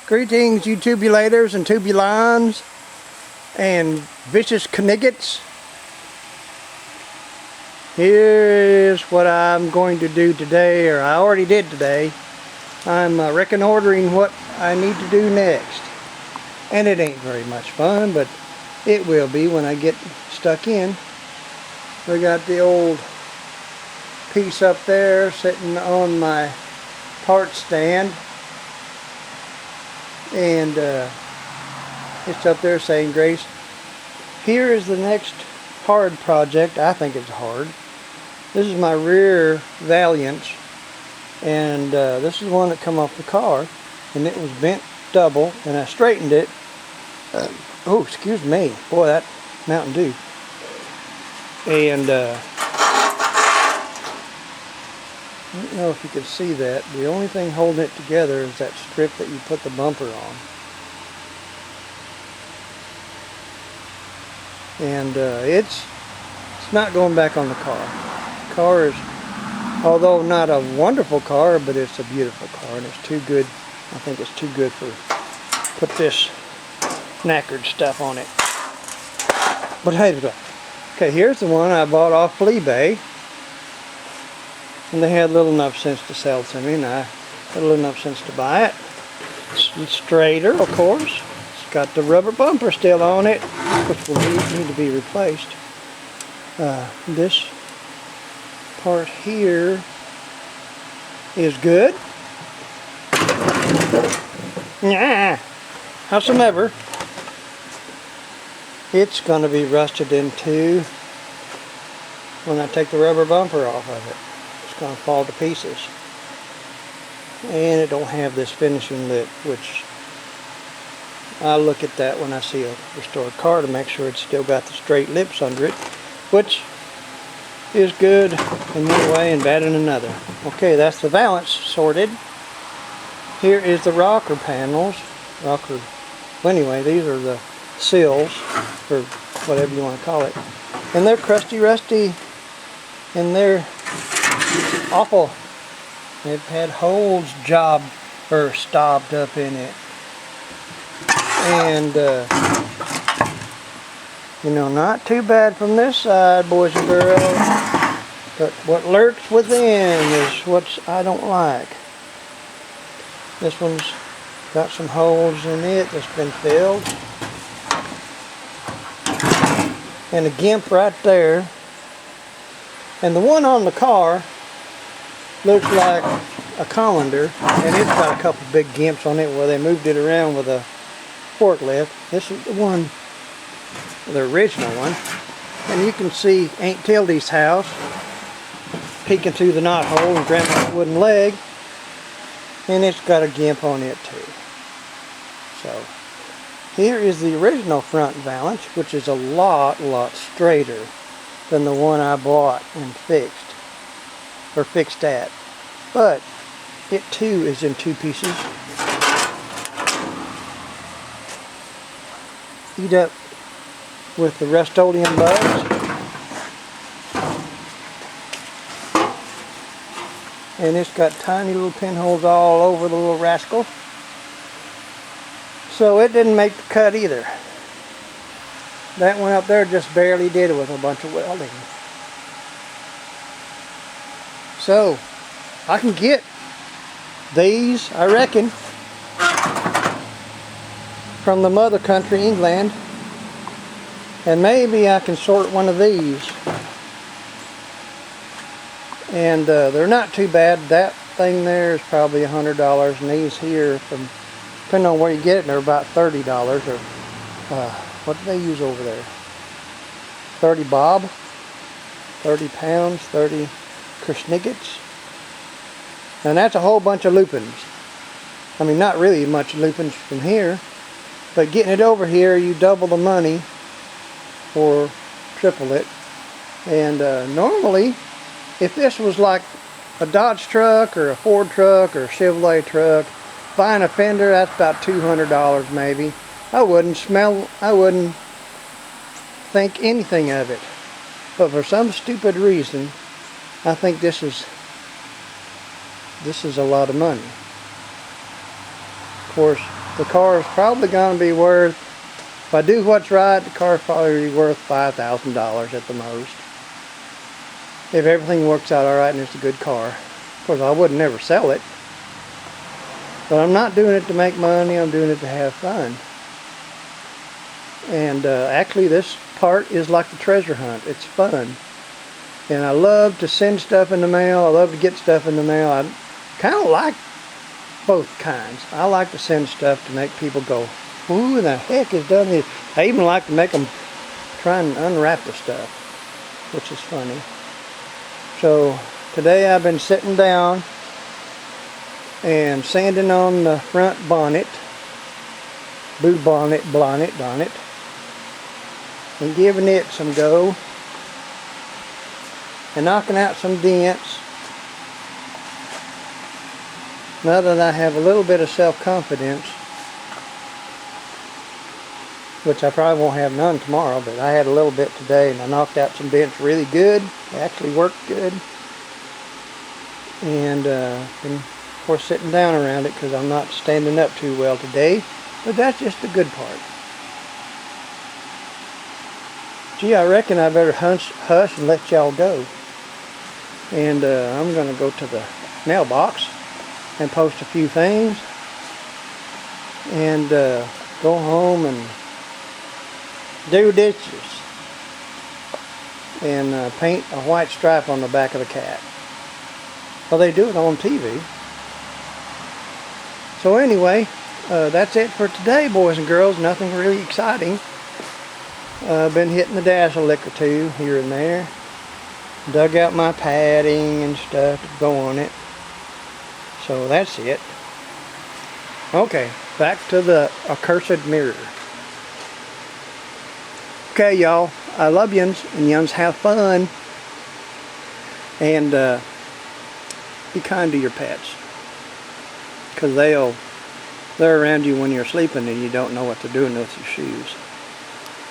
Greetings, you tubulators and tubulines and vicious kniggets. Here's what I'm going to do today, or I already did today. I'm reconnoitering what I need to do next. And it ain't very much fun, but it will be when I get stuck in. We got the old piece up there sitting on my part stand. And it's up there saying grace. Here is the next hard project. I think it's hard. This is my rear Valiant, and this is one that come off the car, and it was bent double, and I straightened it. Oh, excuse me, boy, that Mountain Dew. And I don't know if you can see that. The only thing holding it together is that strip that you put the bumper on. And it's not going back on the car. The car is, although not a wonderful car, but it's a beautiful car, and it's too good. I think it's too good for put this knackered stuff on it. But hey, okay, here's the one I bought off eBay. And they had little enough sense to sell to me, and I had little enough sense to buy it. It's straighter, of course. It's got the rubber bumper still on it, which will need to be replaced. This part here is good. Yeah, howsoever, it's going to be rusted into when I take the rubber bumper off of it. Going to fall to pieces, and it don't have this finishing lip, which I look at that when I see a restored car to make sure it's still got the straight lips under it, which is good in one way and bad in another. Okay, that's the valance sorted. Here is the rocker panels. Well, anyway, these are the sills, or whatever you want to call it, and they're crusty, rusty, and they're awful. They've had holes stobbed up in it, and you know, not too bad from this side, boys and girls, but what lurks within is what I don't like. This one's got some holes in it that's been filled, and a gimp right there. And the one on the car looks like a colander, and it's got a couple big gimps on it where they moved it around with a forklift. This is the one, the original one, and you can see Aunt Tildy's house peeking through the knot hole and Grandma's wooden leg, and it's got a gimp on it too. So here is the original front valance, which is a lot straighter than the one I bought and fixed at. But it too is in two pieces. Eat up with the Rust-Oleum bugs. And it's got tiny little pinholes all over the little rascal. So it didn't make the cut either. That one up there just barely did it with a bunch of welding. So, I can get these, I reckon, from the mother country, England. And maybe I can sort one of these. And they're not too bad. That thing there is probably $100. And these here, depending on where you get it, they're about $30 or what do they use over there? 30 bob, 30 pounds, 30 kersniggets. And that's a whole bunch of loopings. I mean, not really much loopings from here, but getting it over here, you double the money or triple it. And normally, if this was like a Dodge truck or a Ford truck or a Chevrolet truck, buying a fender, that's about $200 maybe. I wouldn't think anything of it. But for some stupid reason, I think this is a lot of money. Of course, the car is probably going to be worth, if I do what's right, the car is probably worth $5,000 at the most. If everything works out alright and it's a good car. Of course, I would never sell it. But I'm not doing it to make money, I'm doing it to have fun. And actually this part is like the treasure hunt. It's fun. And I love to send stuff in the mail. I love to get stuff in the mail. I kind of like both kinds. I like to send stuff to make people go, who in the heck has done this? I even like to make them try and unwrap the stuff, which is funny. So today I've been sitting down and sanding on the front bonnet, bonnet, and giving it some go, and knocking out some dents. Now that I have a little bit of self-confidence, which I probably won't have none tomorrow, but I had a little bit today, and I knocked out some dents really good. They actually worked good. And been, of course, sitting down around it because I'm not standing up too well today, but that's just the good part. Gee, I reckon I better hush and let y'all go. And I'm going to go to the mailbox and post a few things, and go home and do dishes, and paint a white stripe on the back of the cat. Well, they do it on TV. So anyway, that's it for today, boys and girls. Nothing really exciting. I've been hitting the dash a lick or two here and there. Dug out my padding and stuff to go on it. So that's it. Okay, back to the accursed mirror. Okay, y'all, I love yuns, and yuns have fun. And be kind to your pets, because they're around you when you're sleeping and you don't know what they're doing with your shoes.